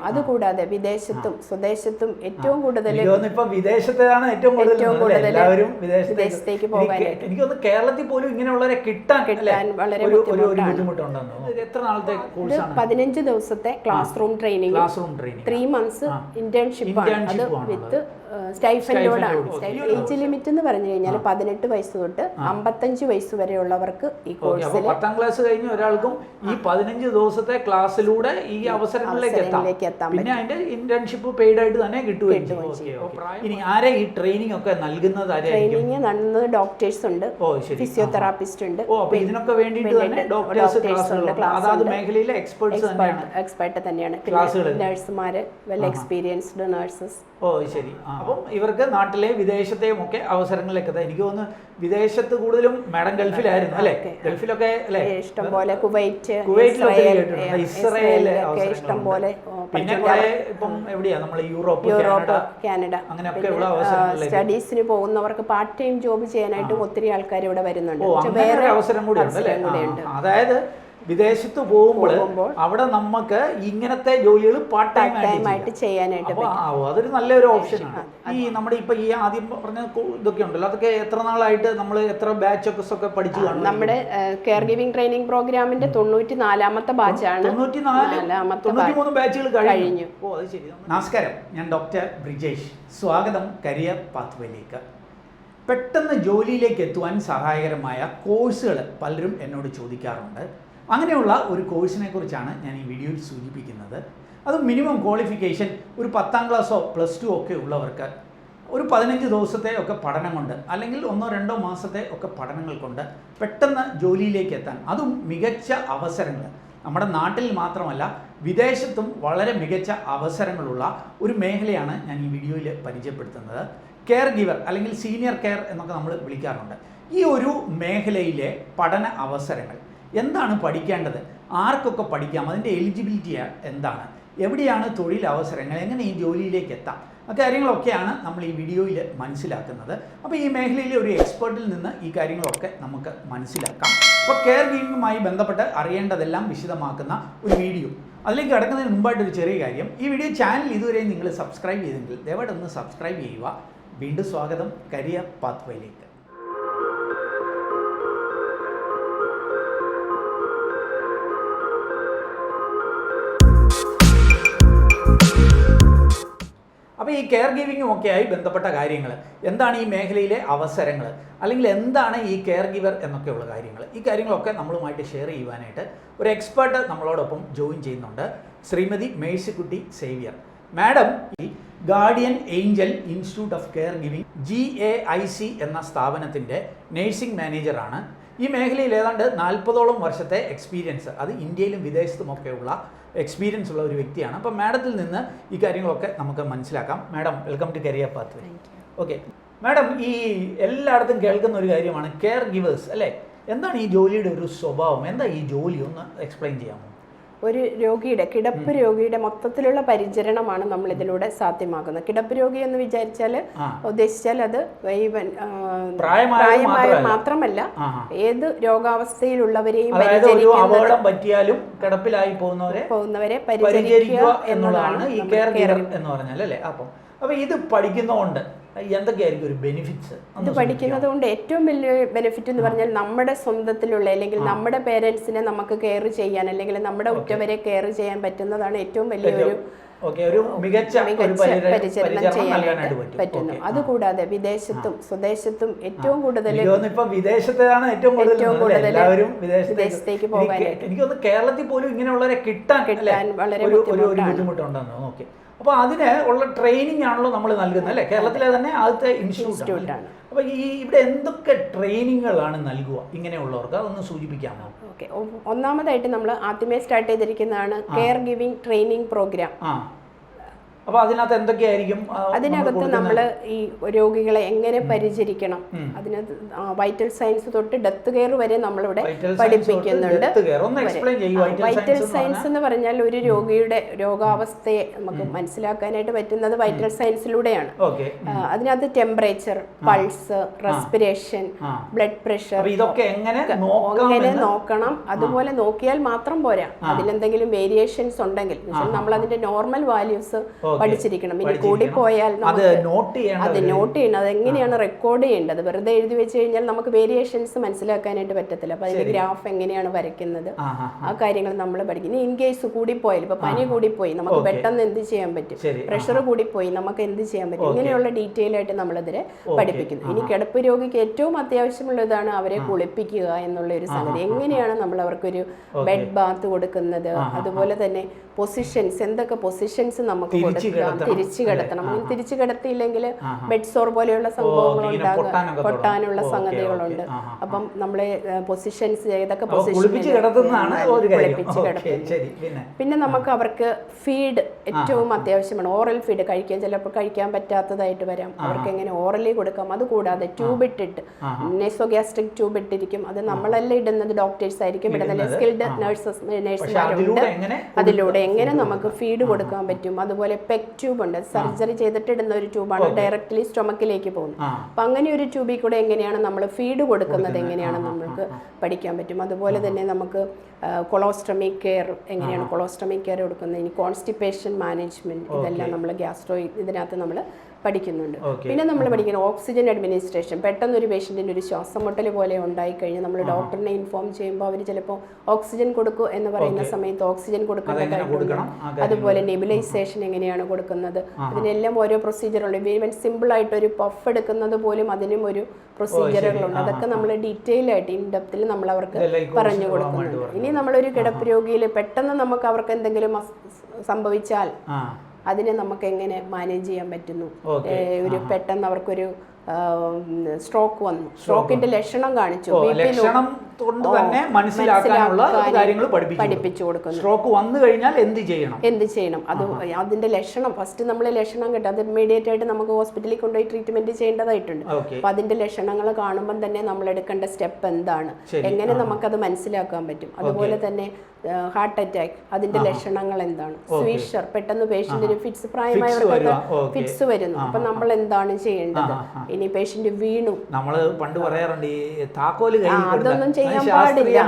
അതുകൂടാതെ വിദേശത്തും സ്വദേശത്തും ഏറ്റവും കൂടുതൽ വിദേശത്താണ് ഏറ്റവും കൂടുതൽ എല്ലാവരും വിദേശത്തേക്ക് പോകാനായിട്ട് എനിക്കൊന്ന് കേരളത്തിൽ പോലും ഇങ്ങനെയുള്ളവരെ കിട്ടാൻ വളരെ ബുദ്ധിമുട്ടുണ്ടെന്ന്. എത്ര നാളത്തെ കോഴ്സാണ്? 15 ദിവസത്തെ class room training 3 months internship ആണ്. അത് വിത്ത് സ്റ്റൈഫൻഡോടാണ്. ഏജ് ലിമിറ്റ് എന്ന് പറഞ്ഞു കഴിഞ്ഞാൽ 18 വയസ്സ് തൊട്ട് 55 വയസ്സ് വരെയുള്ളവർക്ക് ഈ കോഴ്സിൽ 10ാം ക്ലാസ് കഴിഞ്ഞ ഒരാൾക്കും ഈ 15 ദിവസത്തെ ക്ലാസ്സിലൂടെ ഈ അവസരങ്ങളിലേക്ക് എത്താം. പിന്നെ അതിന്റെ ഇന്റേൺഷിപ്പ് പെയ്ഡ് ആയിട്ട് തന്നെ കിട്ടുകയും ഇനി ആരെ ഈ ട്രെയിനിങ് ഒക്കെ നൽകുന്നത്? ട്രെയിനിങ് നൽകുന്നത് ഡോക്ടേഴ്സ് ഉണ്ട്, ഫിസിയോതെറാപ്പിസ്റ്റ് ഉണ്ട്. ഇതിനൊക്കെ വേണ്ടിയിട്ട് തന്നെ ഡോക്ടേഴ്സ് ഉണ്ട്, അതാത് മേഖലയിലെ എക്സ്പെർട്ട് തന്നെയാണ്. നഴ്സുമാര് വെൽ എക്സ്പീരിയൻസ്ഡ് നഴ്സസ്. ശരി. അപ്പം ഇവർക്ക് നാട്ടിലെ വിദേശത്തെയും ഒക്കെ അവസരങ്ങളിലേക്ക് എത്താം. എനിക്ക് തോന്നുന്നു വിദേശത്ത് കൂടുതലും മാഡം ഗൾഫിലായിരുന്നു അല്ലെ? ഗൾഫിലൊക്കെ അല്ലെ? ഇഷ്ടംപോലെ കുവൈറ്റ്, ഇസ്രായേൽ ഇഷ്ടംപോലെ. പിന്നെ ഇപ്പം എവിടെയാ നമ്മൾ യൂറോപ്പ്, കാനഡ അങ്ങനെയൊക്കെ ഉള്ള അവസരങ്ങളിലേക്ക് സ്റ്റഡീസിന് പോകുന്നവർക്ക് പാർട്ട് ടൈം ജോബ് ചെയ്യാനായിട്ടും ഒത്തിരി ആൾക്കാർ ഇവിടെ വരുന്നുണ്ട്. വേറെ അവസരം കൂടി ഉണ്ട്. അതായത് വിദേശത്ത് പോകുമ്പോൾ അവിടെ നമുക്ക് ഇങ്ങനത്തെ ജോലികൾ പാർട്ട് ടൈം ആയിട്ട് ചെയ്യാനായിട്ട് അതൊരു നല്ലൊരു ഓപ്ഷനാണ്. ഈ നമ്മുടെ ഇപ്പൊ ഈ ആദ്യം പറഞ്ഞ ഇതൊക്കെ ഉണ്ടല്ലോ, അതൊക്കെ എത്ര നാളായിട്ട് നമ്മൾ എത്ര ബാച്ചസ് ഒക്കെ പഠിച്ചു കാണും? നമ്മുടെ കെയർ ഗിവിംഗ് ട്രെയിനിങ് പ്രോഗ്രാമിന്റെ 94ാമത്തെ ബാച്ചാണ്. 93 ബാച്ചുകൾ കഴിഞ്ഞു. അത് ശരി. നമസ്കാരം, ഞാൻ ഡോക്ടർ ബ്രിജേഷ്. സ്വാഗതം കരിയർ പാത്വേയിലേക്ക്. പെട്ടെന്ന് ജോലിയിലേക്ക് എത്തുവാൻ സഹായകരമായ കോഴ്സുകൾ പലരും എന്നോട് ചോദിക്കാറുണ്ട്. അങ്ങനെയുള്ള ഒരു കോഴ്സിനെ കുറിച്ചാണ് ഞാൻ ഈ വീഡിയോയിൽ സൂചിപ്പിക്കുന്നത്. അത് മിനിമം ക്വാളിഫിക്കേഷൻ ഒരു 10ാം ക്ലാസ്സോ +2 ഒക്കെ ഉള്ളവർക്ക് ഒരു 15 ദിവസത്തെ ഒക്കെ പഠനം കൊണ്ട് അല്ലെങ്കിൽ 1-2 മാസത്തെ ഒക്കെ പഠനങ്ങൾ കൊണ്ട് പെട്ടെന്ന് ജോലിയിലേക്ക് എത്താൻ, അതും മികച്ച അവസരങ്ങൾ നമ്മുടെ നാട്ടിൽ മാത്രമല്ല വിദേശത്തും വളരെ മികച്ച അവസരങ്ങളുള്ള ഒരു മേഖലയാണ് ഞാൻ ഈ വീഡിയോയിൽ പരിചയപ്പെടുത്തുന്നത്. കെയർ ഗിവർ അല്ലെങ്കിൽ സീനിയർ കെയർ എന്നൊക്കെ നമ്മൾ വിളിക്കാറുണ്ട്. ഈ ഒരു മേഖലയിലെ പഠന അവസരങ്ങൾ എന്താണ്, പഠിക്കേണ്ടത്, ആർക്കൊക്കെ പഠിക്കാം, അതിൻ്റെ എലിജിബിലിറ്റി എന്താണ്, എവിടെയാണ് തൊഴിലവസരങ്ങൾ, എങ്ങനെ ഈ ജോലിയിലേക്ക് എത്താം, കാര്യങ്ങളൊക്കെയാണ് നമ്മൾ ഈ വീഡിയോയിൽ മനസ്സിലാക്കുന്നത്. അപ്പോൾ ഈ മേഖലയിലെ ഒരു എക്സ്പേർട്ടിൽ നിന്ന് ഈ കാര്യങ്ങളൊക്കെ നമുക്ക് മനസ്സിലാക്കാം. അപ്പോൾ കെയർ ഗിവിങ്ങുമായി ബന്ധപ്പെട്ട് അറിയേണ്ടതെല്ലാം വിശദമാക്കുന്ന ഒരു വീഡിയോ. അതിലേക്ക് കടക്കുന്നതിന് മുമ്പായിട്ടൊരു ചെറിയ കാര്യം, ഈ വീഡിയോ ചാനൽ ഇതുവരെ നിങ്ങൾ സബ്സ്ക്രൈബ് ചെയ്തെങ്കിൽ ദയവായിട്ട് ഒന്ന് സബ്സ്ക്രൈബ് ചെയ്യുക. വീണ്ടും സ്വാഗതം കരിയർ പാത്വേയിലേക്ക്. അപ്പോൾ ഈ കെയർ ഗിവിങ്ങും ഒക്കെയായി ബന്ധപ്പെട്ട കാര്യങ്ങൾ എന്താണ്, ഈ മേഖലയിലെ അവസരങ്ങൾ, അല്ലെങ്കിൽ എന്താണ് ഈ കെയർ ഗിവർ എന്നൊക്കെയുള്ള കാര്യങ്ങൾ, ഈ കാര്യങ്ങളൊക്കെ നമ്മളുമായിട്ട് ഷെയർ ചെയ്യുവാനായിട്ട് ഒരു എക്സ്പേർട്ട് നമ്മളോടൊപ്പം ജോയിൻ ചെയ്യുന്നുണ്ട്. ശ്രീമതി മേഴ്സിക്കുട്ടി സേവ്യർ മാഡം ഈ guardian angel institute of care giving GAIC എന്ന സ്ഥാപനത്തിൻ്റെ നേഴ്സിംഗ് മാനേജറാണ്. ഈ മേഖലയിൽ ഏതാണ്ട് 40ഓളം വർഷത്തെ എക്സ്പീരിയൻസ്, അത് ഇന്ത്യയിലും വിദേശത്തുമൊക്കെയുള്ള എക്സ്പീരിയൻസ് ഉള്ള ഒരു വ്യക്തിയാണ്. അപ്പോൾ മാഡത്തിൽ നിന്ന് ഈ കാര്യങ്ങളൊക്കെ നമുക്ക് മനസ്സിലാക്കാം. Madam, welcome to career pathway. Okay madam, ഈ എല്ലായിടത്തും കേൾക്കുന്ന ഒരു കാര്യമാണ് കെയർ ഗിവേഴ്സ് അല്ലേ? എന്താണ് ഈ ജോലിയുടെ ഒരു സ്വഭാവം, എന്താ ഈ ജോലി, ഒന്ന് എക്സ്പ്ലെയിൻ ചെയ്യാമോ? ഒരു രോഗിയുടെ, കിടപ്പ് രോഗിയുടെ മൊത്തത്തിലുള്ള പരിചരണമാണ് നമ്മൾ ഇതിലൂടെ സാധ്യമാക്കുന്നത്. കിടപ്പ് രോഗി എന്ന് വിചാരിച്ചാൽ ഉദ്ദേശിച്ചാൽ അത് പ്രായമായ മാത്രമല്ല ഏത് രോഗാവസ്ഥയിലുള്ളവരെയും പറ്റിയാലും കിടപ്പിലായി പോകുന്നവരെ പരിചരിക്കുക എന്നുള്ളതാണ് ഈ കെയർ ഗിവർ എന്ന് പറഞ്ഞാൽ അല്ലേ? അപ്പൊ ഇത് പഠിക്കുന്നതുകൊണ്ട് എന്തൊക്കെയായിരിക്കും ഒരു ബെനിഫിറ്റ്സ്? ഇത് പഠിക്കുന്നത് കൊണ്ട് ഏറ്റവും വലിയ ബെനിഫിറ്റ് എന്ന് പറഞ്ഞാൽ നമ്മുടെ സ്വന്തത്തിലുള്ള അല്ലെങ്കിൽ നമ്മുടെ പേരൻസിനെ നമുക്ക് കെയർ ചെയ്യാൻ അല്ലെങ്കിൽ നമ്മുടെ ഉറ്റവരെ കെയർ ചെയ്യാൻ പറ്റുന്നതാണ് ഏറ്റവും വലിയൊരു പരിചരണം ചെയ്യാനായിട്ട് പറ്റുന്നു. അതുകൂടാതെ വിദേശത്തും സ്വദേശത്തും ഏറ്റവും കൂടുതൽ വിദേശത്താണ് ഏറ്റവും കൂടുതൽ എല്ലാവരും വിദേശത്തേക്ക് പോകാനായിട്ട്. എനിക്കൊന്ന് കേരളത്തിൽ പോലും ഇങ്ങനെയുള്ളവരെ കിട്ടാൻ വളരെ ബുദ്ധിമുട്ടുണ്ടെന്ന്. ഓക്കെ, അപ്പോൾ അതിന് ഉള്ള ട്രെയിനിങ് ആണല്ലോ നമ്മൾ നൽകുന്നത് അല്ലേ? കേരളത്തിലെ തന്നെ ആദ്യത്തെ ഇൻസ്റ്റിറ്റ്യൂട്ട് ആണ്. അപ്പോൾ ഇവിടെ എന്തൊക്കെ ട്രെയിനിങ്ങുകളാണ് നൽകുക ഇങ്ങനെയുള്ളവർക്ക്, അതൊന്ന് സൂചിപ്പിക്കാമോ? ഓക്കെ, ഒന്നാമതായിട്ട് നമ്മൾ ആദ്യമേ സ്റ്റാർട്ട് ചെയ്തിരിക്കുന്നതാണ് കെയർ ഗിവിംഗ് ട്രെയിനിങ് പ്രോഗ്രാം. അപ്പൊ അതിനകത്ത് എന്തൊക്കെയായിരിക്കും? അതിനകത്ത് നമ്മൾ ഈ രോഗികളെ എങ്ങനെ പരിചരിക്കണം, അതിനകത്ത് വൈറ്റൽ സയൻസ് തൊട്ട് ഡെത്ത് കെയർ വരെ നമ്മളിവിടെ പഠിപ്പിക്കുന്നുണ്ട്. വൈറ്റൽ സയൻസ് എന്ന് പറഞ്ഞാൽ ഒരു രോഗിയുടെ രോഗാവസ്ഥയെ നമുക്ക് മനസ്സിലാക്കാനായിട്ട് പറ്റുന്നത് വൈറ്റൽ സയൻസിലൂടെയാണ്. അതിനകത്ത് temperature, pulse, respiration, blood pressure, ഇതൊക്കെ എങ്ങനെ നോക്കണം. അതുപോലെ നോക്കിയാൽ മാത്രം പോരാ, അതിലെന്തെങ്കിലും വേരിയേഷൻസ് ഉണ്ടെങ്കിൽ നമ്മൾ അതിന്റെ നോർമൽ വാല്യൂസ് പഠിച്ചിരിക്കണം. ഇനി കൂടിപ്പോയാൽ അത് നോട്ട് ചെയ്യണം. അതെങ്ങനെയാണ് റെക്കോർഡ് ചെയ്യേണ്ടത്. വെറുതെ എഴുതി വെച്ച് കഴിഞ്ഞാൽ നമുക്ക് വേരിയേഷൻസ് മനസ്സിലാക്കാനായിട്ട് പറ്റത്തില്ല. അപ്പൊ അതിന്റെ ഗ്രാഫ് എങ്ങനെയാണ് വരയ്ക്കുന്നത്, ആ കാര്യങ്ങൾ നമ്മൾ പഠിക്കുന്നത്. ഇൻ കേസ് കൂടിപ്പോയാൽ, ഇപ്പൊ പനി കൂടിപ്പോയി നമുക്ക് പെട്ടെന്ന് എന്ത് ചെയ്യാൻ പറ്റും, പ്രഷർ കൂടിപ്പോയി നമുക്ക് എന്ത് ചെയ്യാൻ പറ്റും, ഇങ്ങനെയുള്ള ഡീറ്റെയിൽ ആയിട്ട് നമ്മളതിനെ പഠിപ്പിക്കുന്നു. ഇനി കിടപ്പ് രോഗിക്ക് ഏറ്റവും അത്യാവശ്യമുള്ളതാണ് അവരെ കുളിപ്പിക്കുക എന്നുള്ള ഒരു സംഗതി. എങ്ങനെയാണ് നമ്മൾ അവർക്കൊരു ബെഡ് ബാത്ത് കൊടുക്കുന്നത്, അതുപോലെ തന്നെ പൊസിഷൻസ്, എന്തൊക്കെ പൊസിഷൻസ് നമുക്ക് കൊടുക്കാം, തിരിച്ചു കിടത്തണം. തിരിച്ചു കിടത്തിയില്ലെങ്കിൽ ബെഡ് സോർ പോലെയുള്ള സംഭവങ്ങൾ ഉണ്ടാകുക, പൊട്ടാനുള്ള സംഗതികളുണ്ട്. അപ്പം നമ്മളെ പൊസിഷൻസ്, ഏതൊക്കെ പൊസിഷൻസ് പിന്നെ നമുക്ക് അവർക്ക് ഫീഡ് ഏറ്റവും അത്യാവശ്യമാണ്. ഓറൽ ഫീഡ് കഴിക്കാൻ ചിലപ്പോൾ കഴിക്കാൻ പറ്റാത്തതായിട്ട് വരാം, അവർക്ക് എങ്ങനെ ഓറലി കൊടുക്കാം. അതുകൂടാതെ ട്യൂബ് ഇട്ടിട്ട്, നെസോഗ്യാസ്ട്രിക് ട്യൂബ് ഇട്ടിരിക്കും. അത് നമ്മളല്ല ഇടുന്നത്, ഡോക്ടേഴ്സ് ആയിരിക്കും ഇടുന്നത്. സ്കിൽഡ് നഴ്സുമാരുണ്ട്. അതിലൂടെ എങ്ങനെ നമുക്ക് ഫീഡ് കൊടുക്കാൻ പറ്റും. അതുപോലെ പെക് ട്യൂബ് ഉണ്ട്, സർജറി ചെയ്തിട്ട് ഇടുന്ന ഒരു ട്യൂബാണ്, ഡയറക്റ്റ്ലി സ്റ്റൊമക്കിലേക്ക് പോകുന്നത്. അപ്പം അങ്ങനെ ഒരു ട്യൂബിൽ കൂടെ എങ്ങനെയാണ് നമ്മൾ ഫീഡ് കൊടുക്കുന്നത് എങ്ങനെയാണെന്ന് നമുക്ക് പഠിക്കാൻ പറ്റും. അതുപോലെ തന്നെ നമുക്ക് കൊളോസ്റ്റമി കെയർ, എങ്ങനെയാണ് കൊളോസ്റ്റമി കെയർ കൊടുക്കുന്നത്. ഇനി കോൺസ്റ്റിപ്പേഷൻ മാനേജ്മെന്റ്, ഇതെല്ലാം നമ്മൾ ഗ്യാസ്ട്രോ ഇതിനകത്ത് നമ്മൾ പഠിക്കുന്നുണ്ട്. പിന്നെ നമ്മൾ പഠിക്കുന്നത് ഓക്സിജൻ അഡ്മിനിസ്ട്രേഷൻ. പെട്ടെന്ന് ഒരു പേഷ്യൻറ്റിന് ഒരു ശ്വാസം മുട്ടൽ പോലെ ഉണ്ടായിക്കഴിഞ്ഞാൽ നമ്മൾ ഡോക്ടറിനെ ഇൻഫോം ചെയ്യുമ്പോൾ അവർ ചിലപ്പോൾ ഓക്സിജൻ കൊടുക്കൂ എന്ന് പറയുന്ന സമയത്ത് ഓക്സിജൻ കൊടുക്കേണ്ടതായിട്ടുണ്ട്. അതുപോലെ നെബുലൈസേഷൻ എങ്ങനെയാണ് കൊടുക്കുന്നത്, അതിനെല്ലാം ഓരോ പ്രൊസീജിയറുണ്ട്. ഈവൻ സിമ്പിൾ ആയിട്ട് ഒരു പഫ് എടുക്കുന്നത് പോലും അതിനും ഒരു പ്രൊസീജിയറുകളുണ്ട്. അതൊക്കെ നമ്മൾ ഡീറ്റെയിൽ ആയിട്ട് ഇൻഡെപ്തിൽ നമ്മൾ അവർക്ക് പറഞ്ഞു കൊടുക്കുന്നുണ്ട്. ഇനി നമ്മളൊരു കിടപ്പ് രോഗിയിൽ പെട്ടെന്ന് നമുക്ക് അവർക്ക് എന്തെങ്കിലും സംഭവിച്ചാൽ അതിനെ നമുക്ക് എങ്ങനെ മാനേജ് ചെയ്യാൻ പറ്റുന്നു. ഒരു പെട്ടെന്ന് അവർക്കൊരു സ്ട്രോക്ക് വന്നു, സ്ട്രോക്കിന്റെ ലക്ഷണം കാണിച്ചു, പഠിപ്പിച്ചു കൊടുക്കുന്നു. സ്ട്രോക്ക് വന്നു കഴിഞ്ഞാൽ എന്ത് ചെയ്യണം അത് അതിന്റെ ലക്ഷണം ഫസ്റ്റ് നമ്മൾ ലക്ഷണം കിട്ടും. അത് ഇമ്മീഡിയറ്റ് ആയിട്ട് നമുക്ക് ഹോസ്പിറ്റലിൽ കൊണ്ടുപോയി ട്രീറ്റ്മെന്റ് ചെയ്യേണ്ടതായിട്ടുണ്ട്. അപ്പൊ അതിന്റെ ലക്ഷണങ്ങൾ കാണുമ്പോൾ തന്നെ നമ്മൾ എടുക്കേണ്ട സ്റ്റെപ്പ് എന്താണ്, എങ്ങനെ നമുക്കത് മനസ്സിലാക്കാൻ പറ്റും. അതുപോലെ തന്നെ ഹാർട്ട് അറ്റാക്ക്, അതിന്റെ ലക്ഷണങ്ങൾ എന്താണ്, സ്വീഷർ, പെട്ടെന്ന് പേഷ്യന്റിന് ഫിറ്റ്സ്, പ്രായമായവർക്കൊക്കെ ഫിറ്റ്സ് വരുന്നു. അപ്പൊ നമ്മൾ എന്താണ് ചെയ്യേണ്ടത്. ഇനി പേഷ്യന്റ് വീണു, നമ്മള് പണ്ട് പറയാറുണ്ട് താക്കോല് അതൊന്നും ചെയ്യാൻ പാടില്ല,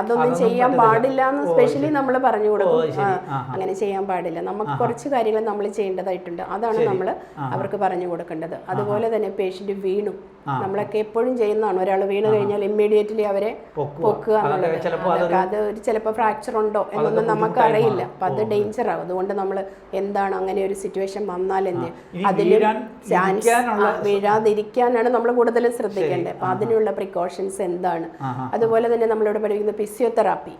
അതൊന്നും ചെയ്യാൻ പാടില്ല എന്ന് സ്പെഷ്യലി നമ്മൾ പറഞ്ഞു കൊടുക്കും. അങ്ങനെ ചെയ്യാൻ പാടില്ല, നമുക്ക് കുറച്ച് കാര്യങ്ങൾ നമ്മൾ ചെയ്യേണ്ടതായിട്ടുണ്ട്. അതാണ് നമ്മൾ അവർക്ക് പറഞ്ഞു കൊടുക്കേണ്ടത്. അതുപോലെ തന്നെ പേഷ്യന്റ് വീണു, നമ്മളൊക്കെ എപ്പോഴും ചെയ്യുന്നതാണ്. ഒരാൾ വീണ് കഴിഞ്ഞാൽ ഇമ്മീഡിയറ്റ്ലി അവരെ പൊക്കുക എന്നുള്ളത്. അത് ചിലപ്പോൾ ഫ്രാക്ചർ ഉണ്ടോ എന്നൊന്നും നമുക്കറിയില്ല. അപ്പം അത് ഡേഞ്ചർ ആകും. അതുകൊണ്ട് നമ്മൾ എന്താണ് അങ്ങനെ ഒരു സിറ്റുവേഷൻ വന്നാൽ എന്ത്, അതിൽ ചാൻസ് വീഴാതിരിക്കാനാണ് നമ്മൾ കൂടുതലും ശ്രദ്ധിക്കേണ്ടത്. അപ്പം അതിനുള്ള പ്രിക്കോഷൻസ് എന്താണ്. അതുപോലെ തന്നെ നമ്മളിവിടെ പഠിക്കുന്ന ഫിസിയോതെറാപ്പി,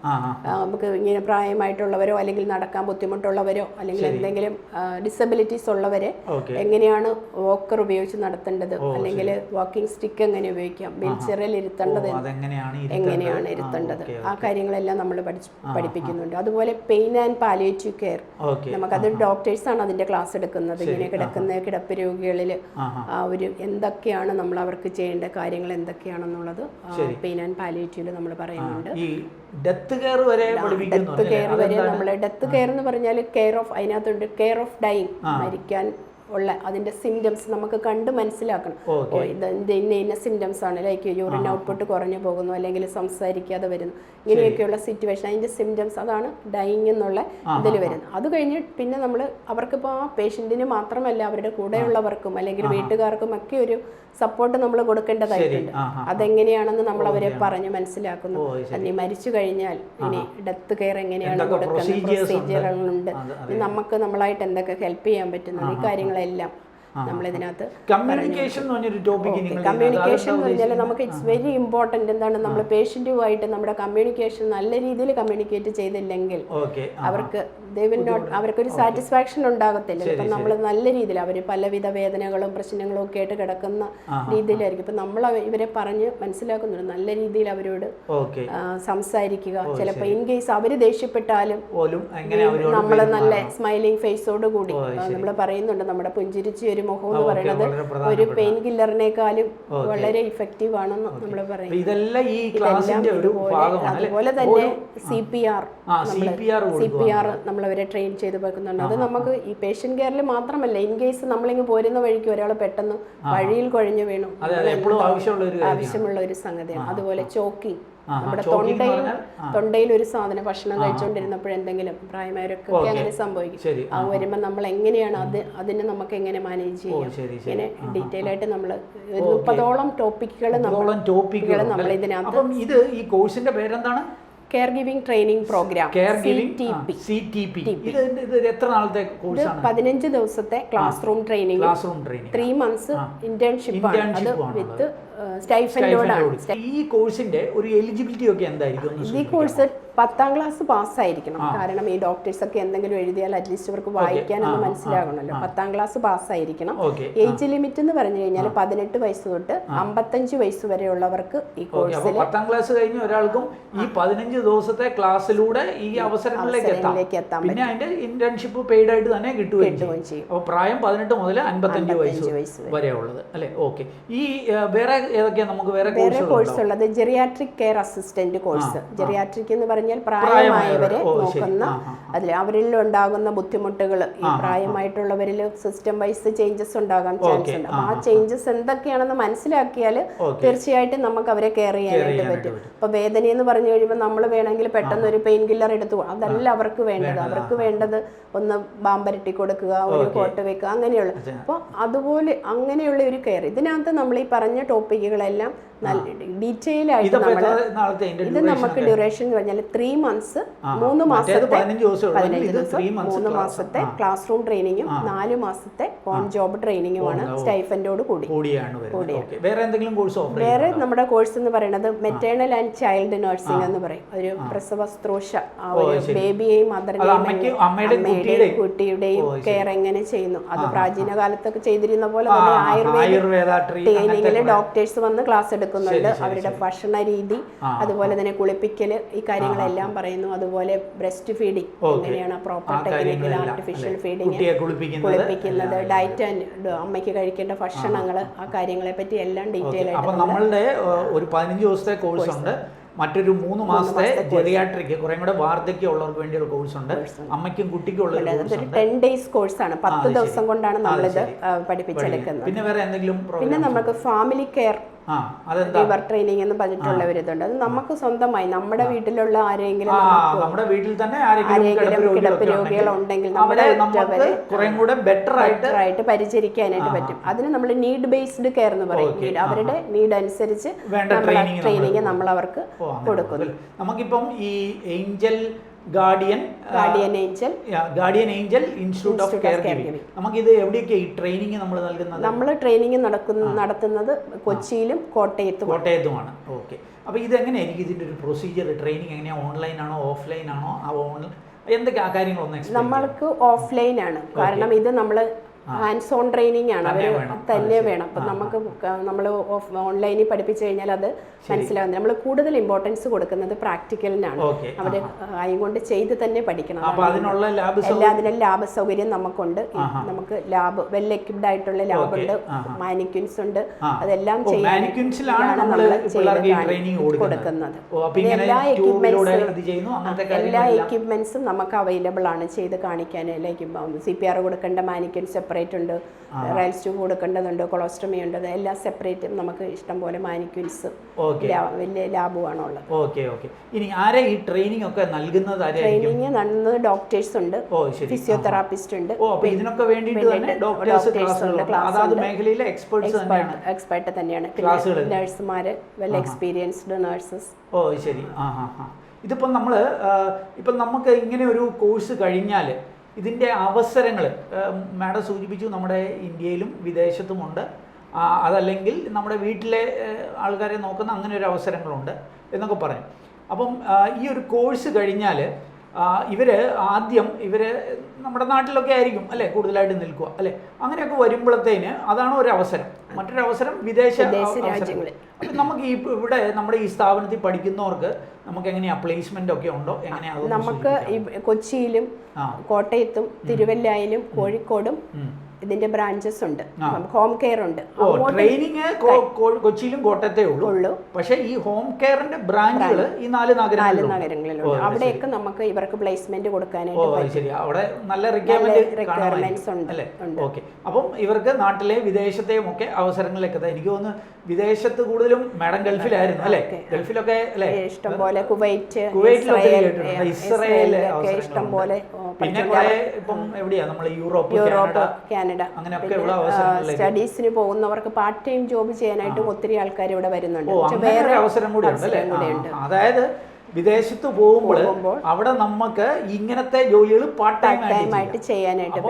നമുക്ക് ഇങ്ങനെ പ്രായമായിട്ടുള്ളവരോ അല്ലെങ്കിൽ നടക്കാൻ ബുദ്ധിമുട്ടുള്ളവരോ അല്ലെങ്കിൽ എന്തെങ്കിലും ഡിസബിലിറ്റീസ് ഉള്ളവരെ എങ്ങനെയാണ് വോക്കർ ഉപയോഗിച്ച് നടത്തേണ്ടത്, അല്ലെങ്കിൽ വാക്കിംഗ് സ്റ്റിക്ക് എങ്ങനെ ഉപയോഗിക്കാം, വീൽ ചെയറിൽ ഇരുത്തേണ്ടത് എങ്ങനെയാണ് ഇരുത്തേണ്ടത്, ആ കാര്യങ്ങളെല്ലാം നമ്മൾ പഠിപ്പിക്കുന്നുണ്ട്. അതുപോലെ പെയിൻ ആൻഡ് പാലിയേറ്റീവ് കെയർ, നമുക്കത് ഡോക്ടേഴ്സാണ് അതിന്റെ ക്ലാസ് എടുക്കുന്നത്. ഇങ്ങനെ കിടക്കുന്ന കിടപ്പ് രോഗികളിൽ ആ ഒരു എന്തൊക്കെയാണ് നമ്മൾ അവർക്ക് ചെയ്യേണ്ട കാര്യങ്ങൾ എന്തൊക്കെയാണെന്നുള്ളത് പെയിൻ ആൻഡ് പാലിയേറ്റീവിൽ നമ്മൾ പറയുന്നുണ്ട്. ഡെത്ത് കെയർ വരെ നമ്മൾ ഡെത്ത് കെയർ എന്ന് പറഞ്ഞാൽ കെയർ ഓഫ്, അതിനകത്തുണ്ട് കെയർ ഓഫ് ഡൈയിങ്, മരിക്കാൻ ഉള്ള അതിന്റെ സിംറ്റംസ് നമുക്ക് കണ്ട് മനസ്സിലാക്കണം. ഇന്ന സിംറ്റംസ് ആണ്, ലൈക്ക് യൂറിൻ ഔട്ട്പുട്ട് കുറഞ്ഞു പോകുന്നു, അല്ലെങ്കിൽ സംസാരിക്കാതെ വരുന്നു, ഇങ്ങനെയൊക്കെയുള്ള സിറ്റുവേഷൻ, അതിന്റെ സിംറ്റംസ്, അതാണ് ഡൈയിങ് എന്നുള്ള ഇതിൽ വരുന്നത്. അത് കഴിഞ്ഞ് പിന്നെ നമ്മൾ അവർക്കിപ്പോൾ ആ പേഷ്യൻറ്റിന് മാത്രമല്ല അവരുടെ കൂടെയുള്ളവർക്കും അല്ലെങ്കിൽ വീട്ടുകാർക്കും ഒക്കെ ഒരു സപ്പോർട്ട് നമ്മൾ കൊടുക്കേണ്ടതായിട്ടുണ്ട്. അതെങ്ങനെയാണെന്ന് നമ്മൾ അവരെ പറഞ്ഞ് മനസ്സിലാക്കുന്നു. അല്ലെങ്കിൽ മരിച്ചു കഴിഞ്ഞാൽ ഇനി ഡെത്ത് കെയർ എങ്ങനെയാണ് കൊടുക്കുന്നത്, പ്രൊസീജിയറുകളുണ്ട്, നമുക്ക് നമ്മളായിട്ട് എന്തൊക്കെ ഹെൽപ്പ് ചെയ്യാൻ പറ്റുന്നത്, ഈ കാര്യങ്ങളെല്ലാം നമ്മളിതിനകത്ത്. കമ്മ്യൂണിക്കേഷൻ എന്ന് പറഞ്ഞൊരു ടോപ്പിക്. കമ്മ്യൂണിക്കേഷൻ എന്ന് പറഞ്ഞാൽ നമുക്ക് ഇറ്റ്സ് വെരി ഇമ്പോർട്ടൻറ്റ്. എന്താണ്, നമ്മൾ പേഷ്യൻറ്റുമായിട്ട് നമ്മുടെ കമ്മ്യൂണിക്കേഷൻ നല്ല രീതിയിൽ കമ്മ്യൂണിക്കേറ്റ് ചെയ്തില്ലെങ്കിൽ അവർക്ക് അവർക്കൊരു സാറ്റിസ്ഫാക്ഷൻ ഉണ്ടാകത്തില്ല. ഇപ്പം നമ്മൾ നല്ല രീതിയിൽ അവർ പലവിധ വേദനകളും പ്രശ്നങ്ങളും ഒക്കെ ആയിട്ട് കിടക്കുന്ന രീതിയിലായിരിക്കും. ഇപ്പം നമ്മൾ ഇവരെ പറഞ്ഞ് മനസ്സിലാക്കുന്നുണ്ട്, നല്ല രീതിയിൽ അവരോട് സംസാരിക്കുക. ചിലപ്പോൾ ഇൻ കേസ് അവർ ദേഷ്യപ്പെട്ടാലും നമ്മൾ നല്ല സ്മൈലിംഗ് ഫേസോട് കൂടി നമ്മൾ പറയുന്നുണ്ട്. നമ്മുടെ പുഞ്ചിരിച്ച് ഒരു മുഖം എന്ന് പറയുന്നത് ഒരു പെയിൻ കില്ലറിനേക്കാളും വളരെ ഇഫക്റ്റീവ് ആണെന്ന് നമ്മൾ പറയും. അതുപോലെ തന്നെ CPR നമ്മളവരെ ട്രെയിൻ ചെയ്ത് വെക്കുന്നുണ്ട്. അത് നമുക്ക് ഈ പേഷ്യന്റ് കെയറിൽ മാത്രമല്ല, ഇൻ കേസ് നമ്മളിങ്ങ് പോരുന്ന വഴിക്ക് ഒരാൾ പെട്ടെന്ന് വഴിയിൽ കുഴഞ്ഞു വീണു, ആവശ്യമുള്ള ഒരു സംഗതിയാണ്. അതുപോലെ ചോക്കിങ്, നമ്മുടെ തൊണ്ടയിൽ ഒരു സാധനം ഭക്ഷണം കഴിച്ചുകൊണ്ടിരുന്നപ്പോഴെന്തെങ്കിലും പ്രായമായവരൊക്കെ അങ്ങനെ സംഭവിക്കും. ആ വരുമ്പോൾ നമ്മൾ എങ്ങനെയാണ് അതിനെ നമുക്ക് എങ്ങനെ മാനേജ് ചെയ്യാം, ഇങ്ങനെ ഡീറ്റെയിൽ ആയിട്ട് നമ്മൾ 30ഓളം ടോപ്പിക്കുകൾ നമ്മൾ ഇതിനകത്ത്. ഇത് ഈ കോഴ്സിന്റെ പേരെന്താണ്? Care giving training programme, CTP. ഇത് എത്ര നാളത്തെ കോഴ്സാണ്? 15 ദിവസത്തെ class room training, 3 months internship ആണ്. അത് വിത്ത് സ്റ്റൈഫൻഡോടാണ്. ഈ കോഴ്സിന്റെ ഒരു എലിജിബിലിറ്റി ഒക്കെ എന്തായിരിക്കും? ഈ കോഴ്സ് 10ാം ക്ലാസ് പാസ്സായിരിക്കണം. കാരണം ഈ ഡോക്ടേഴ്സ് ഒക്കെ എന്തെങ്കിലും എഴുതിയാൽ അറ്റ്ലീസ്റ്റ് അവർക്ക് വായിക്കാനൊന്ന് മനസ്സിലാകണമല്ലോ. 10ാം ക്ലാസ് പാസ്സായിരിക്കണം. ഏജ് ലിമിറ്റ് എന്ന് പറഞ്ഞു കഴിഞ്ഞാൽ 18 വയസ്സ് തൊട്ട് 55 വയസ്സ് വരെയുള്ളവർക്ക് ഈ കോഴ്സിൽ 10ാം ക്ലാസ് കഴിഞ്ഞ ഒരാൾക്കും ഈ 15 ദിവസത്തെ ക്ലാസ്സിലൂടെ ഈ അവസരങ്ങളിലേക്ക് എത്താം. പിന്നെ അതിന്റെ ഇന്റേൺഷിപ്പ് പെയ്ഡ് ആയിട്ട് തന്നെ കിട്ടുകയും ചെയ്യും. അപ്പോൾ പ്രായം 18 മുതൽ 55 വയസ്സ് വരെ ഉള്ളത് അല്ലേ? ഓക്കെ. ഈ വേറെ ഏതൊക്കെയാണ് നമുക്ക് വേറെ കോഴ്സ് ഉള്ളത്? Geriatric care assistant course. Geriatric എന്ന് പറഞ്ഞാൽ പ്രായമായവരെ നോക്കുന്ന, അതിൽ അവരിൽ ഉണ്ടാകുന്ന ബുദ്ധിമുട്ടുകൾ, ഈ പ്രായമായിട്ടുള്ളവരിൽ സിസ്റ്റം വൈസ് ചേഞ്ചസ് ഉണ്ടാകാൻ ചാൻസ് ഉണ്ട്. അപ്പൊ ആ ചേഞ്ചസ് എന്തൊക്കെയാണെന്ന് മനസ്സിലാക്കിയാൽ തീർച്ചയായിട്ടും നമുക്ക് അവരെ കെയർ ചെയ്യാനായിട്ട് പറ്റും. ഇപ്പൊ വേദന എന്ന് പറഞ്ഞു കഴിയുമ്പോൾ നമ്മൾ വേണമെങ്കിൽ പെട്ടെന്ന് ഒരു പെയിൻ കില്ലർ എടുത്തു, അതല്ല അവർക്ക് വേണ്ടത്. അവർക്ക് വേണ്ടത് ഒന്ന് ബാമ്പരട്ടി കൊടുക്കുക, ഒരു കോട്ട് വെക്കുക, അങ്ങനെയുള്ള. അപ്പോൾ അതുപോലെ അങ്ങനെയുള്ള ഒരു കെയർ. ഇതിനകത്ത് നമ്മൾ ഈ പറഞ്ഞ ടോപ്പിക്കുകളെല്ലാം നല്ല ഡീറ്റെയിൽ ആയിട്ട് നമ്മൾ, ഇത് നമുക്ക് ഡ്യൂറേഷൻ എന്ന് പറഞ്ഞാൽ 3 months, 3 മാസത്തെ 15 ദിവസം, 3 മാസത്തെ ക്ലാസ് റൂം ട്രെയിനിങ്ങും 4 മാസത്തെ ഓൺ ജോബ് ട്രെയിനിങ്ങുമാണ് സ്റ്റൈഫൻഡോട് കൂടിയാണ്. വേറെ നമ്മുടെ കോഴ്സ് എന്ന് പറയുന്നത് മെറ്റേണൽ ആൻഡ് ചൈൽഡ് നഴ്സിംഗ് എന്ന് പറയും. ഒരു പ്രസവ ശുശ്രൂഷ, ബേബിയെയും മദറിനെയും കുട്ടിയുടെയും കെയർ എങ്ങനെ ചെയ്യുന്നു, അത് പ്രാചീന കാലത്തൊക്കെ ചെയ്തിരുന്ന പോലെ തന്നെ ആയുർവേദ ട്രെയിനിങ്ങിൽ ഡോക്ടേഴ്സ് വന്ന് ക്ലാസ് എടുക്കുന്നുണ്ട്. അവരുടെ ഭക്ഷണ രീതി, അതുപോലെ തന്നെ കുളിപ്പിക്കൽ, ഈ കാര്യങ്ങളെല്ലാം പറയുന്നു. അതുപോലെ ബ്രസ്റ്റ് ഫീഡിങ് എങ്ങനെയാണ് പ്രോപ്പർ ടെക്നിക്കൽ, ആർട്ടിഫിഷ്യൽ ഫീഡിങ്, കുളിപ്പിക്കുന്നത്, ഡയറ്റ് ആൻഡ് അമ്മയ്ക്ക് കഴിക്കേണ്ട ഭക്ഷണങ്ങൾ, ആ കാര്യങ്ങളെ പറ്റി എല്ലാം ഡീറ്റെയിൽ ആയിട്ട്. നമ്മളുടെ ഒരു 15 ദിവസത്തെ കോഴ്സ് ഉണ്ട്. മറ്റൊരു 3 മാസത്തെ ജെറിയാട്രിക്, കുറെ കൂടെ വാർദ്ധക്യമുള്ളവർക്ക് വേണ്ടി ഒരു കോഴ്സ് ഉണ്ട്. അമ്മയ്ക്കും കുട്ടിക്കും ഉള്ള 10 days കോഴ്സാണ്. 10 ദിവസം കൊണ്ടാണ് നമ്മളിത് പഠിപ്പിച്ചെടുക്കുന്നത്. പിന്നെ വേറെ എന്തെങ്കിലും? പിന്നെ നമുക്ക് ഫാമിലി കെയർ ലിവർ ട്രെയിനിങ് എന്ന് പറഞ്ഞിട്ടുള്ളവരിതുണ്ട്. അത് നമുക്ക് സ്വന്തമായി നമ്മുടെ വീട്ടിലുള്ള ആരെങ്കിലും കിടപ്പ് രോഗികളുണ്ടെങ്കിൽ ബെറ്റർ ആയിട്ട് പരിചരിക്കാനായിട്ട് പറ്റും. അതിന് നമ്മൾ നീഡ് ബേസ്ഡ് കെയർ എന്ന് പറയും. അവരുടെ നീഡ് അനുസരിച്ച് ട്രെയിനിങ് നമ്മൾ അവർക്ക് കൊടുക്കുന്നു. നമുക്കിപ്പം ഈ Angel guardian angel institute of care giving, നമുക്കിത് എവിടെയൊക്കെ ഈ ട്രെയിനിങ് നമ്മൾ നൽകുന്നത്? നമ്മൾ ട്രെയിനിങ് നടത്തുന്നത് കൊച്ചിയിലും കോട്ടയത്തുമാണ്. ഓക്കെ. അപ്പോൾ ഇതെങ്ങനെയായിരിക്കും ഇതിൻ്റെ ഒരു പ്രൊസീജിയർ? ട്രെയിനിങ് എങ്ങനെയാണ്? ഓൺലൈൻ ആണോ ഓഫ്ലൈൻ ആണോ? എന്തൊക്കെ ആ കാര്യങ്ങളൊന്നും? നമ്മൾക്ക് ഓഫ്ലൈൻ ആണ്. കാരണം ഇത് നമ്മൾ ഹാൻഡ്സ് ഓൺ ട്രെയിനിങ് ആണ്, അവർ തന്നെ വേണം. അപ്പം നമുക്ക് നമ്മൾ ഓൺലൈനിൽ പഠിപ്പിച്ചു കഴിഞ്ഞാൽ അത് മനസ്സിലാവുന്നത്. നമ്മൾ കൂടുതൽ ഇമ്പോർട്ടൻസ് കൊടുക്കുന്നത് പ്രാക്ടിക്കലിനാണ്. അവർ അതുകൊണ്ട് ചെയ്ത് തന്നെ പഠിക്കണം. അതിനുള്ള ലാബ് സൗകര്യം നമുക്കുണ്ട്. നമുക്ക് ലാബ് വെൽ എക്വിപ്ഡ് ആയിട്ടുള്ള ലാബ് ഉണ്ട്, മാനിക്വിൻസ് ഉണ്ട്. അതെല്ലാം ചെയ്യാനാണ് നമ്മൾ കൊടുക്കുന്നത്. എല്ലാ എക്യുപ്മെന്റ്സും നമുക്ക് അവൈലബിൾ ആണ് ചെയ്ത് കാണിക്കാൻ. CPR കൊടുക്കേണ്ട മാനിക്വിൻസ് സെപ്പറേറ്റ് ഉണ്ട്, റൈൽസ് ട്യൂബ് കൊടുക്കേണ്ടതുണ്ട്, കൊളോസ്റ്റമി ഉണ്ട്, എല്ലാം സെപ്പറേറ്റും നമുക്ക് ഇഷ്ടം പോലെ മാനിക്വിൻസ്, വലിയ ലാബുമാണുള്ളത്. ഇനി ആരെ ഈ ട്രെയിനിങ് ഒക്കെ നൽകുന്നത്? ട്രെയിനിങ് നൽകുന്നത് ഡോക്ടേഴ്സ് ഉണ്ട്, ഫിസിയോതെറാപ്പിസ്റ്റ് ഉണ്ട്, എക്സ്പെർട്ട് തന്നെയാണ്, നഴ്സുമാര്, വെൽ എക്സ്പീരിയൻസ്ഡ് നഴ്സസ്. ശരി. ഇതിപ്പം നമുക്ക് ഇങ്ങനെ ഒരു കോഴ്സ് കഴിഞ്ഞാൽ ഇതിൻ്റെ അവസരങ്ങൾ മാഡം സൂചിപ്പിച്ചു, നമ്മുടെ ഇന്ത്യയിലും വിദേശത്തുമുണ്ട്. അതല്ലെങ്കിൽ നമ്മുടെ വീട്ടിലെ ആൾക്കാരെ നോക്കുന്ന അങ്ങനെ ഒരു അവസരങ്ങളുണ്ട് എന്നൊക്കെ പറയും. അപ്പം ഈ ഒരു കോഴ്സ് കഴിഞ്ഞാൽ ഇവർ നമ്മുടെ നാട്ടിലൊക്കെ ആയിരിക്കും അല്ലേ കൂടുതലായിട്ട് നിൽക്കുക അല്ലേ? അങ്ങനെയൊക്കെ വരുമ്പോഴത്തേന് അതാണ് ഒരു അവസരം. മറ്റൊരു അവസരം വിദേശ രാജ്യങ്ങൾ. അപ്പം നമുക്ക് ഇവിടെ നമ്മുടെ ഈ സ്ഥാപനത്തിൽ പഠിക്കുന്നവർക്ക് നമുക്ക് എങ്ങനെയാ പ്ലേസ്മെന്റ് ഒക്കെ ഉണ്ടോ? എങ്ങനെയാ? നമുക്ക് കൊച്ചിയിലും കോട്ടയത്തും തിരുവല്ലയിലും കോഴിക്കോടും ഇതിന്റെ ബ്രാഞ്ചസ് ഉണ്ട്. ഹോം കെയർ ഉണ്ട്. ട്രെയിനിങ് കൊച്ചിയിലും കോട്ടയത്തേ ഉള്ളൂ. പക്ഷേ ഈ ഹോം കെയറിന്റെ ബ്രാഞ്ചുകൾ ഈ 4 നഗരങ്ങളിലുണ്ട്. അവിടെയൊക്കെ നമുക്ക് ഇവർക്ക് പ്ലേസ്മെന്റ് കൊടുക്കാനായിട്ട് അവിടെ നല്ല റിക്വയർമെന്റ്സ് ഉണ്ട്. ഓക്കെ. അപ്പം ഇവർക്ക് നാട്ടിലെ വിദേശത്തെയും ഒക്കെ അവസരങ്ങളിലേക്ക് എനിക്ക് തോന്നുന്നു വിദേശത്ത് കൂടുതലും മാഡം ഗൾഫിലായിരുന്നു അല്ലേ? ഗൾഫിലൊക്കെ അല്ലേ? ഇഷ്ടംപോലെ കുവൈറ്റ്, ഇസ്രായേൽ ഇഷ്ടംപോലെ. പിന്നെ ഇപ്പം എവിടെയാ നമ്മൾ യൂറോപ്പ്, കാനഡ അങ്ങനെയൊക്കെ ഉള്ള അവസരങ്ങളിലേക്ക് സ്റ്റഡീസിന് പോകുന്നവർക്ക് പാർട്ട് ടൈം ജോബ് ചെയ്യാനായിട്ട് ഒത്തിരി ആൾക്കാർ ഇവിടെ വരുന്നുണ്ട്. വേറെ അവസരം കൂടി ഉണ്ട്. അതായത് വിദേശത്ത് പോകുമ്പോൾ അവിടെ നമുക്ക് ഇങ്ങനത്തെ ജോലികൾ പാർട്ട് ടൈം ആയിട്ട് ചെയ്യാനായിട്ട്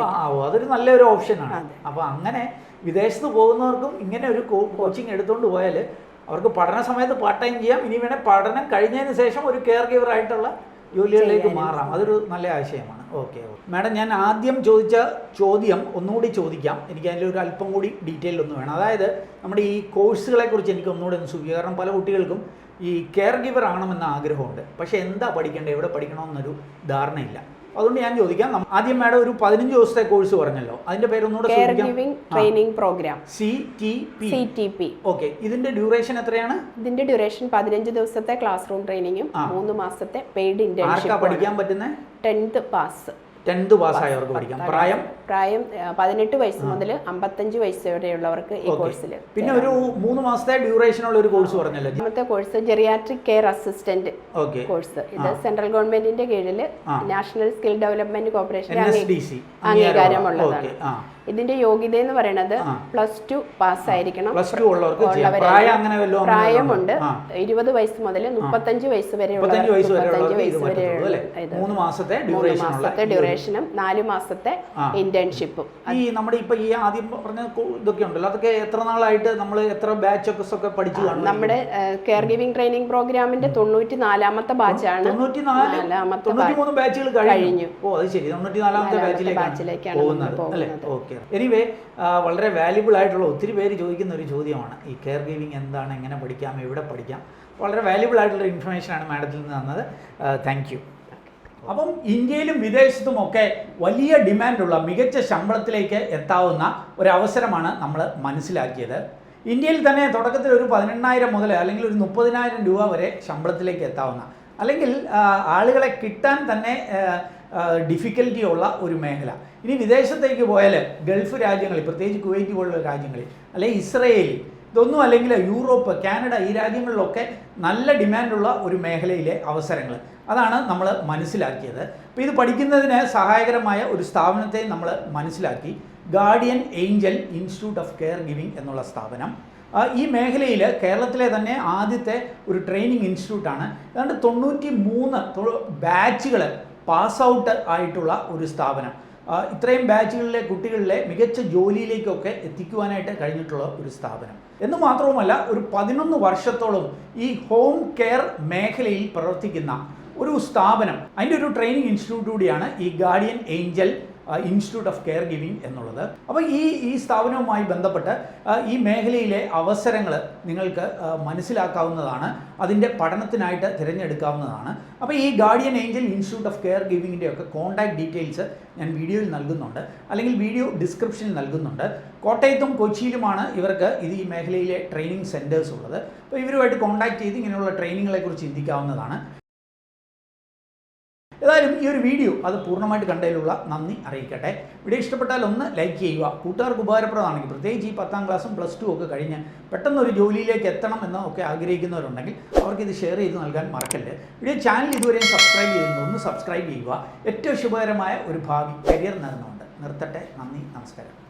അതൊരു നല്ലൊരു ഓപ്ഷനാണ്. അപ്പൊ അങ്ങനെ വിദേശത്ത് പോകുന്നവർക്കും ഇങ്ങനെ ഒരു കോച്ചിങ് എടുത്തുകൊണ്ട് പോയാൽ അവർക്ക് പഠന സമയത്ത് പാർട്ട് ടൈം ചെയ്യാം. ഇനി വേണേൽ പഠനം കഴിഞ്ഞതിന് ശേഷം ഒരു കെയർ ഗിവർ ആയിട്ടുള്ള ജോലികളിലേക്ക് മാറാം. അതൊരു നല്ല ആശയമാണ്. ഓക്കെ മാഡം, ഞാൻ ആദ്യം ചോദിച്ച ചോദ്യം ഒന്നുകൂടി ചോദിക്കാം. എനിക്ക് അതിലൊരു അല്പം കൂടി ഡീറ്റെയിൽ ഒന്ന് വേണം. അതായത് നമ്മുടെ ഈ കോഴ്സുകളെ കുറിച്ച് എനിക്ക് ഒന്നുകൂടി ഒന്ന് സൂചിപ്പിക്കുക. കാരണം പല കുട്ടികൾക്കും ഈ കെയർ ഗിവർ ആകണമെന്ന ആഗ്രഹമുണ്ട്. പക്ഷേ എന്താ പഠിക്കേണ്ടത്, എവിടെ പഠിക്കണമെന്നൊരു ധാരണയില്ല. അതുകൊണ്ട് ഞാൻ ചോദിക്കാം, ആദ്യം മാഡം ഒരു 15 ദിവസത്തെ കോഴ്സ് പറഞ്ഞല്ലോ, അതിന്റെ പേരൊന്നുകൂടെ ട്രെയിനിങ് പ്രോഗ്രാം CTP. ഓക്കെ, ഇതിന്റെ ഡ്യൂറേഷൻ എത്രയാണ്? ഇതിന്റെ ഡ്യൂറേഷൻ 15 ദിവസത്തെ ക്ലാസ് റൂം ട്രെയിനിങ്ങും 3 മാസത്തെ പെയ്ഡ് ഇന്റേൺഷിപ്പ്. പഠിക്കാൻ പറ്റുന്ന 10th പാസ് 10th പാസ്സായവർക്ക് പഠിക്കാം. പ്രായം 18 വയസ്സ് മുതൽ 55 വയസ്സ് വരെയുള്ളവർക്ക് ഈ കോഴ്സിൽ. പിന്നെ ഒരു 3 മാസത്തെ ഡ്യൂറേഷൻ ഉള്ള ഒരു കോഴ്സ് പറഞ്ഞല്ലോ. ഇന്നത്തെ course geriatric care assistant course. ഇത് സെൻട്രൽ ഗവൺമെന്റിന്റെ കീഴിൽ നാഷണൽ സ്കിൽ ഡെവലപ്മെന്റ് കോർപ്പറേഷൻ അംഗീകാരമുള്ളതാണ്. ഇതിന്റെ യോഗ്യത എന്ന് പറയുന്നത് +2 പാസ്സായിരിക്കണം. പ്രായമുണ്ട് 20 വയസ്സ് മുതൽ 35 വയസ്സ് വരെയുള്ള 3 മാസത്തെ ഡ്യൂറേഷനും 4 മാസത്തെ ഇന്റേൺഷിപ്പും. ഈ നമ്മുടെ ഇപ്പൊ ഈ ആദ്യം പറഞ്ഞ ഇതൊക്കെ ഉണ്ടല്ലോ, അതൊക്കെ എത്ര നാളായിട്ട് നമ്മൾ എത്ര ബാച്ചസ് ഒക്കെ പഠിച്ചു കാണും? നമ്മുടെ കെയർ ഗിവിംഗ് ട്രെയിനിങ് പ്രോഗ്രാമിന്റെ 94ാമത്തെ ബാച്ചാണ്. 93 ബാച്ചുകൾ കഴിഞ്ഞു. ഓ അത് ശരി, 94ാമത്തെ ബാച്ചിലേക്കാണ് പോകുന്നത്. ഓക്കെ. എനിവേ, വളരെ വാല്യുബിൾ ആയിട്ടുള്ള ഒത്തിരി പേര് ചോദിക്കുന്ന ഒരു ചോദ്യമാണ് ഈ കെയർ ഗിവിംഗ് എന്താണ്, എങ്ങനെ പഠിക്കാം, എവിടെ പഠിക്കാം. വളരെ വാല്യുബിൾ ആയിട്ടുള്ള ഇൻഫർമേഷനാണ് മാഡത്തിൽ നിന്ന് തന്നത്. Thank you. അപ്പം ഇന്ത്യയിലും വിദേശത്തുമൊക്കെ വലിയ ഡിമാൻഡുള്ള മികച്ച ശമ്പളത്തിലേക്ക് എത്താവുന്ന ഒരവസരമാണ് നമ്മൾ മനസ്സിലാക്കിയത്. ഇന്ത്യയിൽ തന്നെ തുടക്കത്തിൽ ഒരു 18,000 മുതൽ അല്ലെങ്കിൽ ഒരു 30,000 രൂപ വരെ ശമ്പളത്തിലേക്ക് എത്താവുന്ന, അല്ലെങ്കിൽ ആളുകളെ കിട്ടാൻ തന്നെ ഡിഫിക്കൽറ്റി ഉള്ള ഒരു മേഖല. ഇനി വിദേശത്തേക്ക് പോയാൽ ഗൾഫ് രാജ്യങ്ങളിൽ, പ്രത്യേകിച്ച് കുവൈറ്റ് പോലുള്ള രാജ്യങ്ങളിൽ, അല്ലെങ്കിൽ ഇസ്രയേലിൽ, ഇതൊന്നും അല്ലെങ്കിൽ യൂറോപ്പ്, കാനഡ, ഈ രാജ്യങ്ങളിലൊക്കെ നല്ല ഡിമാൻഡുള്ള ഒരു മേഖലയിലെ അവസരങ്ങൾ, അതാണ് നമ്മൾ മനസ്സിലാക്കിയത്. അപ്പോൾ ഇത് പഠിക്കുന്നതിന് സഹായകരമായ ഒരു സ്ഥാപനത്തെ നമ്മൾ മനസ്സിലാക്കി. Guardian angel institute of care giving എന്നുള്ള സ്ഥാപനം ഈ മേഖലയിൽ കേരളത്തിലെ തന്നെ ആദ്യത്തെ ഒരു ട്രെയിനിങ് ഇൻസ്റ്റിറ്റ്യൂട്ടാണ്. ഏതാണ്ട് 93 ബാച്ചുകൾ പാസ് ഔട്ട് ആയിട്ടുള്ള ഒരു സ്ഥാപനം. ഇത്രയും ബാച്ചുകളിലെ കുട്ടികളിലെ മികച്ച ജോലിയിലേക്കൊക്കെ എത്തിക്കുവാനായിട്ട് കഴിഞ്ഞിട്ടുള്ള ഒരു സ്ഥാപനം എന്ന് മാത്രവുമല്ല, ഒരു 11 വർഷത്തോളം ഈ ഹോം കെയർ മേഖലയിൽ പ്രവർത്തിക്കുന്ന ഒരു സ്ഥാപനം, അതിൻ്റെ ഒരു ട്രെയിനിങ് ഇൻസ്റ്റിറ്റ്യൂട്ട് കൂടിയാണ് ഈ guardian angel institute of care giving എന്നുള്ളത്. അപ്പോൾ ഈ സ്ഥാപനവുമായി ബന്ധപ്പെട്ട് ഈ മേഖലയിലെ അവസരങ്ങൾ നിങ്ങൾക്ക് മനസ്സിലാക്കാവുന്നതാണ്, അതിൻ്റെ പഠനത്തിനായിട്ട് തിരഞ്ഞെടുക്കാവുന്നതാണ്. അപ്പോൾ ഈ guardian angel institute of care ഗിവിങ്ങിൻ്റെ ഒക്കെ കോൺടാക്ട് ഡീറ്റെയിൽസ് ഞാൻ വീഡിയോയിൽ നൽകുന്നുണ്ട്, അല്ലെങ്കിൽ വീഡിയോ ഡിസ്ക്രിപ്ഷനിൽ നൽകുന്നുണ്ട്. കോട്ടയത്തും കൊച്ചിയിലുമാണ് ഇവർക്ക് ഈ മേഖലയിലെ ട്രെയിനിങ് സെൻറ്റേഴ്സ് ഉള്ളത്. അപ്പോൾ ഇവരുമായിട്ട് കോൺടാക്ട് ചെയ്ത് ഇങ്ങനെയുള്ള ട്രെയിനിങ്ങളെക്കുറിച്ച് ചിന്തിക്കാവുന്നതാണ്. ഏതായാലും ഈ ഒരു വീഡിയോ അത് പൂർണ്ണമായിട്ട് കണ്ടതിലുള്ള നന്ദി അറിയിക്കട്ടെ. വീഡിയോ ഇഷ്ടപ്പെട്ടാൽ ഒന്ന് ലൈക്ക് ചെയ്യുക. കൂട്ടുകാർക്ക് ഉപകാരപ്രദമാണെങ്കിൽ, പ്രത്യേകിച്ച് ഈ 10ാം ക്ലാസ്സും +2 ഒക്കെ കഴിഞ്ഞ് പെട്ടെന്നൊരു ജോലിയിലേക്ക് എത്തണം എന്നൊക്കെ ആഗ്രഹിക്കുന്നവരുണ്ടെങ്കിൽ അവർക്കിത് ഷെയർ ചെയ്ത് നൽകാൻ മറക്കല്ലേ. വീഡിയോ ചാനൽ ഇതുവരെയും സബ്സ്ക്രൈബ് ചെയ്യുന്നു, ഒന്ന് സബ്സ്ക്രൈബ് ചെയ്യുക. ഏറ്റവും ശുഭകരമായ ഒരു ഭാവി കരിയർ നേർന്നുകൊണ്ട് നിർത്തട്ടെ. നന്ദി, നമസ്കാരം.